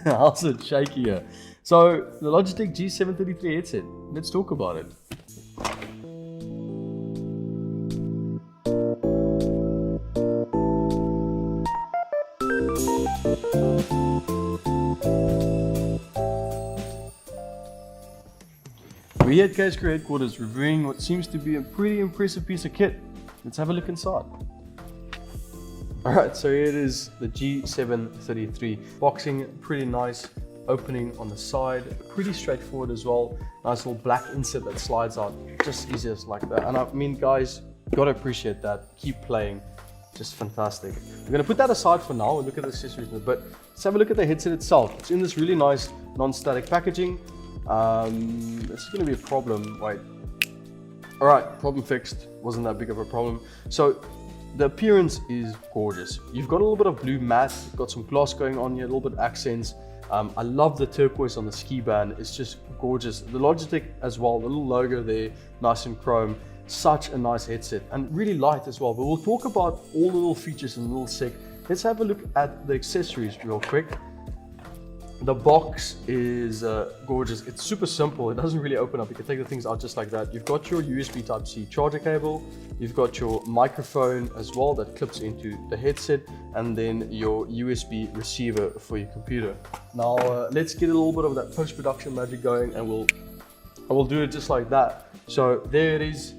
How's it shaky here? So the Logitech G733 headset, let's talk about it. We're here at Case Crew headquarters reviewing what seems to be a pretty impressive piece of kit. Let's have a look inside. Alright, so here it is, the G733. Boxing, pretty nice. Opening on the side, pretty straightforward as well. Nice little black insert that slides out, just easy as like that. And I mean, guys, gotta appreciate that. Keep playing, just fantastic. We're gonna put that aside for now and look at the accessories in a bit. Let's have a look at the headset itself. It's in this really nice non-static packaging. This is gonna be a problem. Wait. All right, problem fixed. Wasn't that big of a problem. So the appearance is gorgeous. You've got a little bit of blue matte, you've got some gloss going on here, a little bit of accents. I love the turquoise on the ski band. It's just gorgeous. The Logitech as well, the little logo there, nice and chrome. Such a nice headset and really light as well. But we'll talk about all the little features in a little sec. Let's have a look at the accessories real quick. The box is gorgeous. It's super simple. It doesn't really open up. You can take the things out just like that. You've got your USB Type-C charger cable. You've got your microphone as well that clips into the headset, and then your USB receiver for your computer. Now let's get a little bit of that post-production magic going, and we'll do it just like that. So there it is,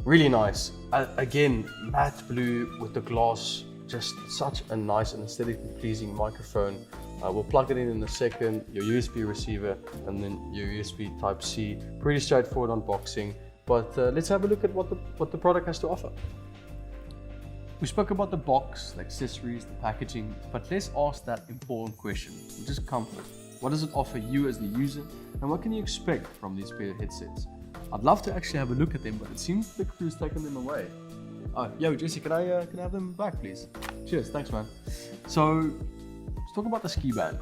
really nice. Again, matte blue with the gloss. Just such a nice and aesthetically pleasing microphone. We'll plug it in a second, your USB receiver, and then your USB Type-C. Pretty straightforward unboxing, but let's have a look at what the product has to offer. We spoke about the box, the accessories, the packaging, but let's ask that important question, which is comfort. What does it offer you as the user, and what can you expect from these pair of headsets? I'd love to actually have a look at them, but it seems the crew's taken them away. Yo, Jesse, can I have them back, please? Cheers, thanks, man. So, let's talk about the ski band.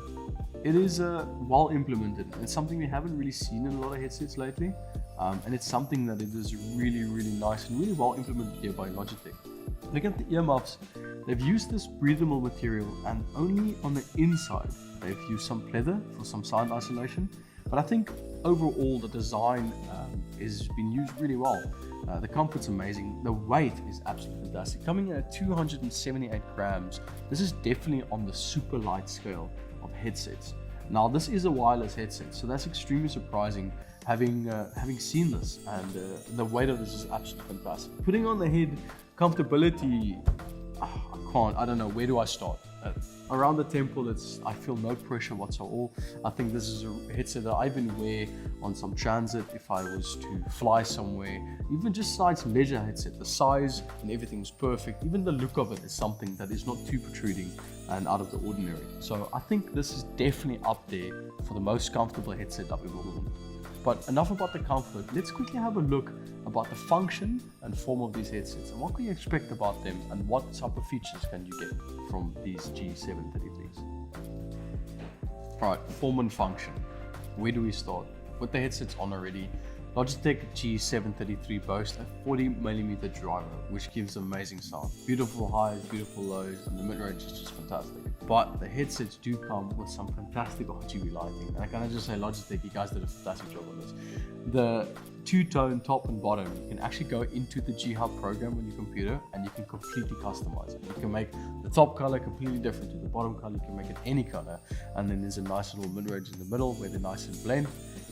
It is well implemented. It's something we haven't really seen in a lot of headsets lately, and it's something that it is really, really nice and really well implemented here by Logitech. Look at the earmuffs. They've used this breathable material, and only on the inside they've used some pleather for some sound isolation. But I think overall the design has been used really well. The comfort's amazing. The weight is absolutely fantastic. Coming in at 278 grams, this is definitely on the super light scale of headsets. Now, this is a wireless headset, so that's extremely surprising. Having seen this, and the weight of this is absolutely fantastic. Putting on the head, comfortability, I don't know, where do I start? Around the temple, I feel no pressure whatsoever. I think this is a headset that I even wear on some transit if I was to fly somewhere. Even just nice leisure headset. The size and everything is perfect. Even the look of it is something that is not too protruding and out of the ordinary. So I think this is definitely up there for the most comfortable headset I've ever worn. But enough about the comfort. Let's quickly have a look about the function and form of these headsets and what can you expect about them and what type of features can you get from these G733s. Alright, form and function. Where do we start? With the headsets on already, Logitech G733 boasts a 40mm driver, which gives amazing sound. Beautiful highs, beautiful lows, and the mid-range is just fantastic. But the headsets do come with some fantastic RGB lighting. And I can just say, Logitech, you guys did a fantastic job on this. The two-tone top and bottom, you can actually go into the G Hub program on your computer and you can completely customize it. You can make the top color completely different to the bottom color. You can make it any color. And then there's a nice little mid-range in the middle where they're nice and blend.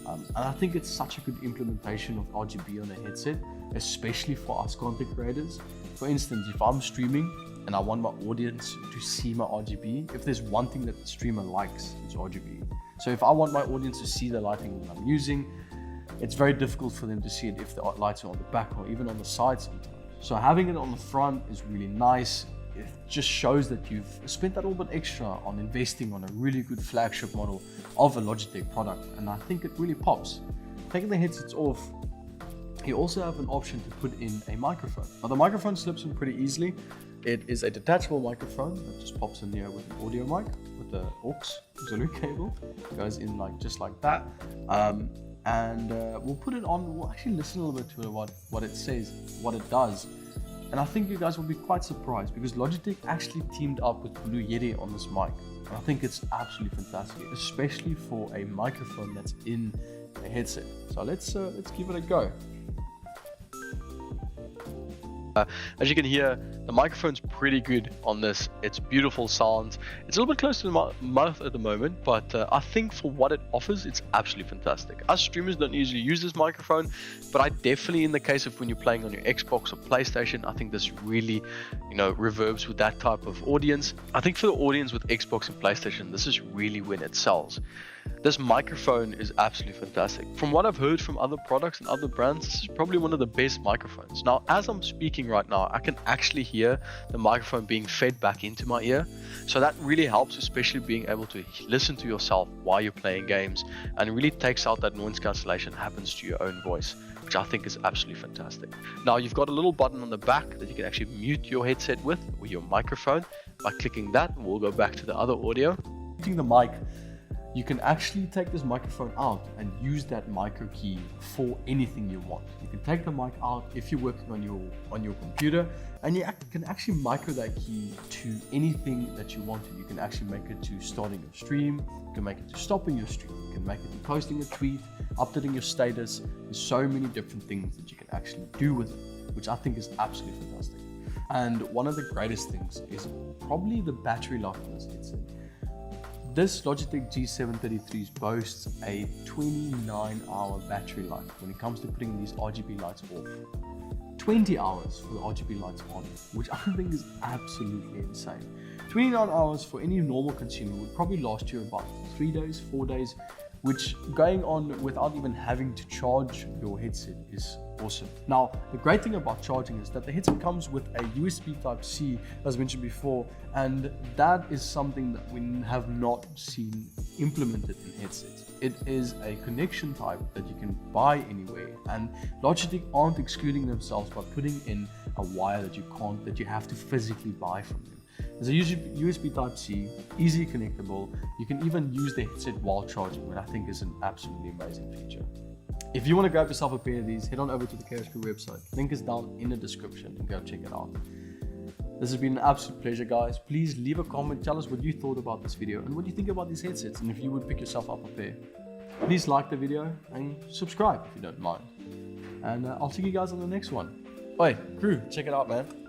And I think it's such a good implementation of RGB on a headset, especially for us content creators. For instance, if I'm streaming and I want my audience to see my RGB, if there's one thing that the streamer likes, it's RGB. So if I want my audience to see the lighting that I'm using, it's very difficult for them to see it if the lights are on the back or even on the side sometimes. So having it on the front is really nice. It just shows that you've spent that little bit extra on investing on a really good flagship model of a Logitech product, and I think it really pops. Taking the headsets off, you also have an option to put in a microphone. Now the microphone slips in pretty easily. It is a detachable microphone that just pops in here with an audio mic with the aux auxiliary cable. It goes in just like that. And we'll put it on. We'll actually listen a little bit to what it says, what it does. And I think you guys will be quite surprised because Logitech actually teamed up with Blue Yeti on this mic. And I think it's absolutely fantastic, especially for a microphone that's in a headset. So let's give it a go. As you can hear, the microphone's pretty good on this. It's beautiful sound. It's a little bit close to the mouth at the moment, but I think for what it offers, it's absolutely fantastic. Us streamers don't usually use this microphone, but I definitely, in the case of when you're playing on your Xbox or PlayStation, I think this really, reverbs with that type of audience. I think for the audience with Xbox and PlayStation, this is really when it sells. This microphone is absolutely fantastic. From what I've heard from other products and other brands, this is probably one of the best microphones. Now, as I'm speaking right now, I can actually hear the microphone being fed back into my ear. So that really helps, especially being able to listen to yourself while you're playing games, and really takes out that noise cancellation happens to your own voice, which I think is absolutely fantastic. Now, you've got a little button on the back that you can actually mute your headset with, or your microphone. By clicking that, we'll go back to the other audio. Muting the mic, you can actually take this microphone out and use that micro key for anything you want. You can take the mic out if you're working on your computer, and you can actually micro that key to anything that you want to. You can actually make it to starting your stream, you can make it to stopping your stream, you can make it to posting a tweet, updating your status. There's so many different things that you can actually do with it, which I think is absolutely fantastic. And one of the greatest things is probably the battery life on this headset. This Logitech G733 boasts a 29-hour battery life when it comes to putting these RGB lights off. 20 hours for the RGB lights on, which I think is absolutely insane. 29 hours for any normal consumer would probably last you about 3 days, 4 days, which going on without even having to charge your headset is awesome. Now, the great thing about charging is that the headset comes with a USB Type-C, as mentioned before, and that is something that we have not seen implemented in headsets. It is a connection type that you can buy anywhere, and Logitech aren't excluding themselves by putting in a wire that you have to physically buy from them. There's a USB Type-C, easily connectable. You can even use the headset while charging, which I think is an absolutely amazing feature. If you want to grab yourself a pair of these, head on over to the Chaos Crew website. Link is down in the description and go check it out. This has been an absolute pleasure, guys. Please leave a comment, tell us what you thought about this video and what you think about these headsets, and if you would pick yourself up a pair. Please like the video and subscribe if you don't mind. And I'll see you guys on the next one. Oi, crew, check it out, man.